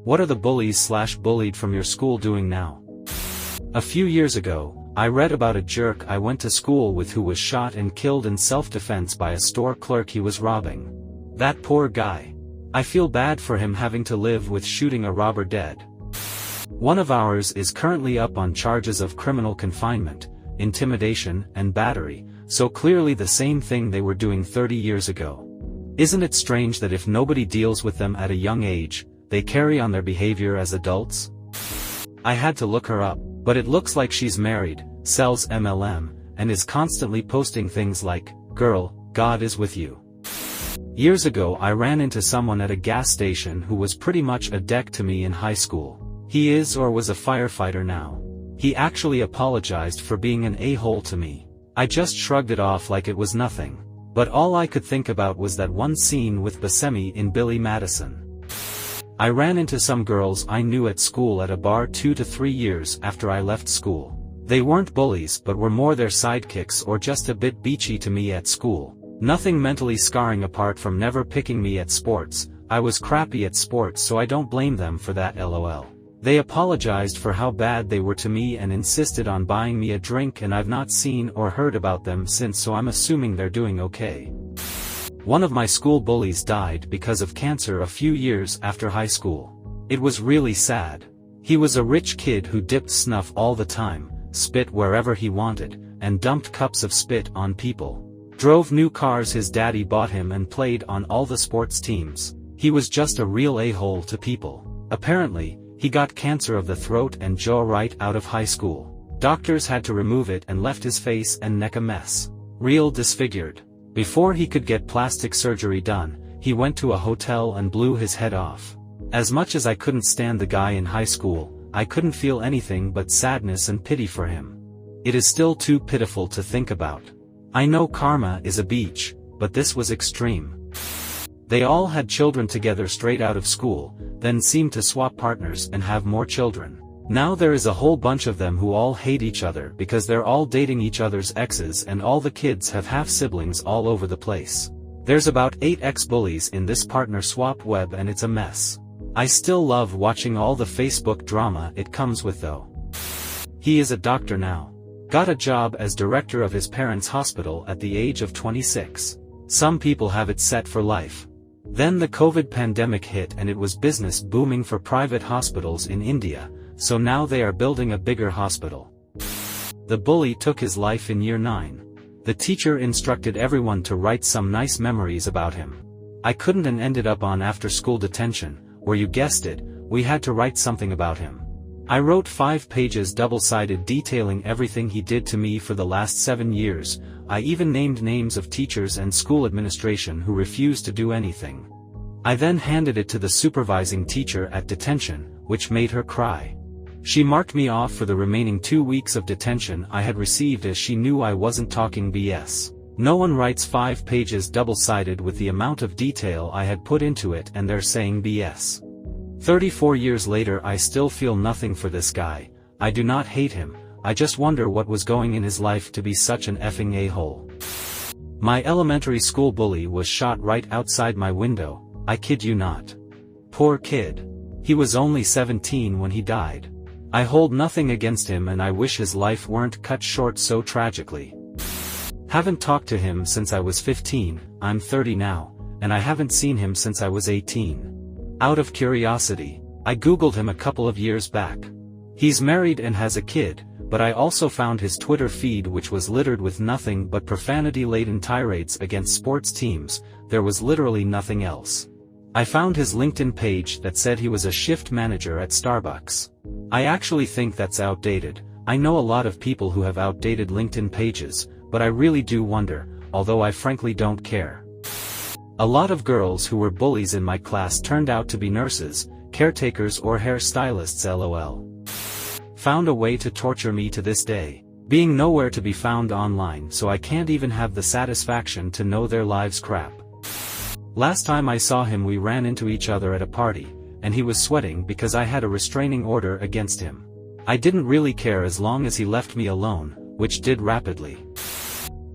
What are the bullies/bullied from your school doing now? A few years ago, I read about a jerk I went to school with who was shot and killed in self-defense by a store clerk he was robbing. That poor guy. I feel bad for him having to live with shooting a robber dead. One of ours is currently up on charges of criminal confinement, intimidation, and battery, so clearly the same thing they were doing 30 years ago. Isn't it strange that if nobody deals with them at a young age, they carry on their behavior as adults? I had to look her up, but it looks like she's married, sells MLM, and is constantly posting things like, "Girl, God is with you." Years ago I ran into someone at a gas station who was pretty much a dick to me in high school. He is or was a firefighter now. He actually apologized for being an a-hole to me. I just shrugged it off like it was nothing. But all I could think about was that one scene with Buscemi in Billy Madison. I ran into some girls I knew at school at a bar 2 to 3 years after I left school. They weren't bullies but were more their sidekicks or just a bit beachy to me at school. Nothing mentally scarring apart from never picking me at sports. I was crappy at sports, so I don't blame them for that, lol. They apologized for how bad they were to me and insisted on buying me a drink, and I've not seen or heard about them since, so I'm assuming they're doing okay. One of my school bullies died because of cancer a few years after high school. It was really sad. He was a rich kid who dipped snuff all the time, spit wherever he wanted, and dumped cups of spit on people. Drove new cars his daddy bought him and played on all the sports teams. He was just a real a-hole to people. Apparently, he got cancer of the throat and jaw right out of high school. Doctors had to remove it and left his face and neck a mess. Real disfigured. Before he could get plastic surgery done, he went to a hotel and blew his head off. As much as I couldn't stand the guy in high school, I couldn't feel anything but sadness and pity for him. It is still too pitiful to think about. I know karma is a beach, but this was extreme. They all had children together straight out of school, then seemed to swap partners and have more children. Now there is a whole bunch of them who all hate each other because they're all dating each other's exes, and all the kids have half-siblings all over the place. There's about 8 ex-bullies in this partner swap web and it's a mess. I still love watching all the Facebook drama it comes with though. He is a doctor now. Got a job as director of his parents' hospital at the age of 26. Some people have it set for life. Then the COVID pandemic hit and it was business booming for private hospitals in India, so now they are building a bigger hospital. The bully took his life in year 9. The teacher instructed everyone to write some nice memories about him. I couldn't and ended up on after-school detention, where you guessed it, we had to write something about him. I wrote 5 pages double-sided detailing everything he did to me for the last 7 years. I even named names of teachers and school administration who refused to do anything. I then handed it to the supervising teacher at detention, which made her cry. She marked me off for the remaining 2 weeks of detention I had received, as she knew I wasn't talking BS. No one writes 5 pages double-sided with the amount of detail I had put into it, and they're saying BS. 34 years later I still feel nothing for this guy. I do not hate him, I just wonder what was going in his life to be such an effing a-hole. My elementary school bully was shot right outside my window, I kid you not. Poor kid. He was only 17 when he died. I hold nothing against him and I wish his life weren't cut short so tragically. Haven't talked to him since I was 15, I'm 30 now, and I haven't seen him since I was 18. Out of curiosity, I googled him a couple of years back. He's married and has a kid, but I also found his Twitter feed, which was littered with nothing but profanity-laden tirades against sports teams. There was literally nothing else. I found his LinkedIn page that said he was a shift manager at Starbucks. I actually think that's outdated. I know a lot of people who have outdated LinkedIn pages, but I really do wonder, although I frankly don't care. A lot of girls who were bullies in my class turned out to be nurses, caretakers or hairstylists, lol. Found a way to torture me to this day, being nowhere to be found online, so I can't even have the satisfaction to know their lives crap. Last time I saw him we ran into each other at a party, and he was sweating because I had a restraining order against him. I didn't really care as long as he left me alone, which did rapidly.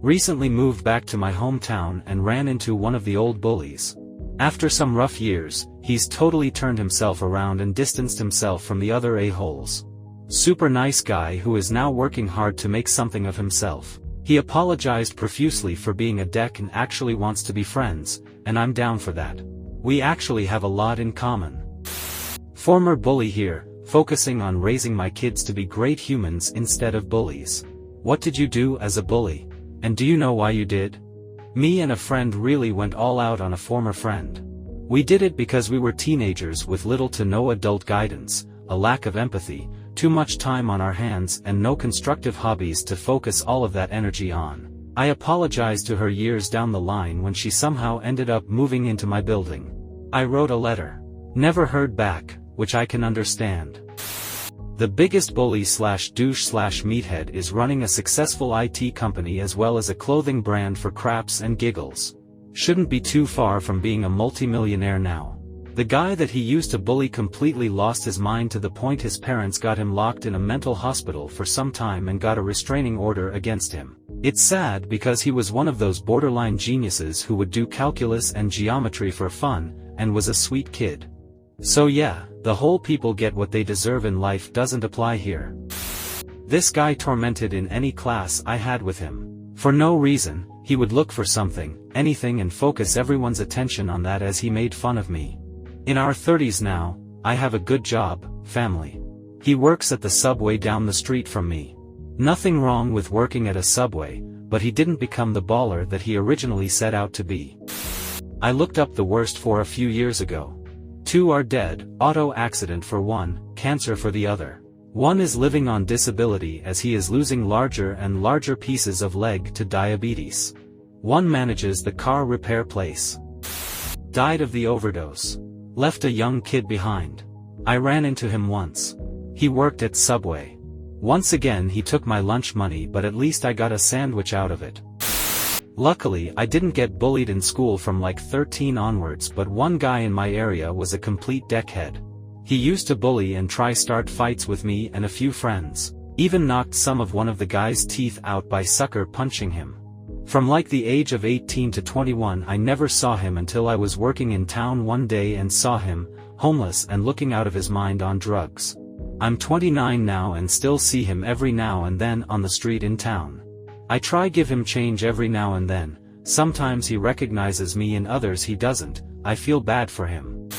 Recently moved back to my hometown and ran into one of the old bullies. After some rough years, he's totally turned himself around and distanced himself from the other a-holes. Super nice guy who is now working hard to make something of himself. He apologized profusely for being a dick and actually wants to be friends, and I'm down for that. We actually have a lot in common. Former bully here, focusing on raising my kids to be great humans instead of bullies. What did you do as a bully? And do you know why you did? Me and a friend really went all out on a former friend. We did it because we were teenagers with little to no adult guidance, a lack of empathy, too much time on our hands and no constructive hobbies to focus all of that energy on. I apologized to her years down the line when she somehow ended up moving into my building. I wrote a letter. Never heard back, which I can understand. The biggest bully/douche/meathead is running a successful IT company as well as a clothing brand for craps and giggles. Shouldn't be too far from being a multimillionaire now. The guy that he used to bully completely lost his mind to the point his parents got him locked in a mental hospital for some time and got a restraining order against him. It's sad because he was one of those borderline geniuses who would do calculus and geometry for fun, and was a sweet kid. So yeah, the whole people get what they deserve in life doesn't apply here. This guy tormented in any class I had with him. For no reason, he would look for something, anything and focus everyone's attention on that as he made fun of me. In our 30s now, I have a good job, family. He works at the subway down the street from me. Nothing wrong with working at a subway, but he didn't become the baller that he originally set out to be. I looked up the worst for a few years ago. 2 are dead, auto accident for one, cancer for the other. One is living on disability as he is losing larger and larger pieces of leg to diabetes. One manages the car repair place. Died of the overdose. Left a young kid behind. I ran into him once. He worked at Subway. Once again he took my lunch money, but at least I got a sandwich out of it. Luckily I didn't get bullied in school from like 13 onwards, but one guy in my area was a complete deckhead. He used to bully and start fights with me and a few friends. Even knocked some of one of the guy's teeth out by sucker punching him. From like the age of 18 to 21 I never saw him until I was working in town one day and saw him, homeless and looking out of his mind on drugs. I'm 29 now and still see him every now and then on the street in town. I try give him change every now and then, sometimes he recognizes me and others he doesn't, I feel bad for him.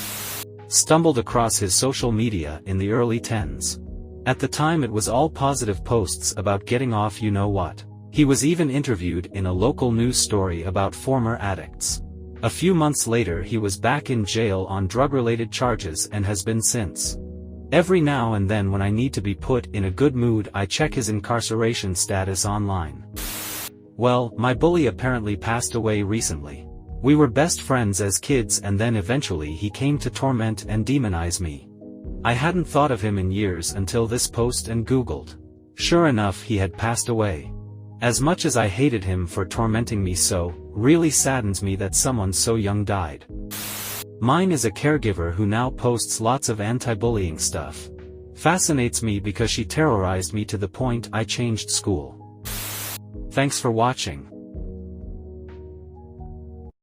Stumbled across his social media in the early 10s. At the time it was all positive posts about getting off you know what. He was even interviewed in a local news story about former addicts. A few months later he was back in jail on drug-related charges and has been since. Every now and then when I need to be put in a good mood I check his incarceration status online. Well, my bully apparently passed away recently. We were best friends as kids and then eventually he came to torment and demonize me. I hadn't thought of him in years until this post and Googled. Sure enough he had passed away. As much as I hated him for tormenting me so, really saddens me that someone so young died. Mine is a caregiver who now posts lots of anti-bullying stuff. Fascinates me because she terrorized me to the point I changed school. Thanks for watching.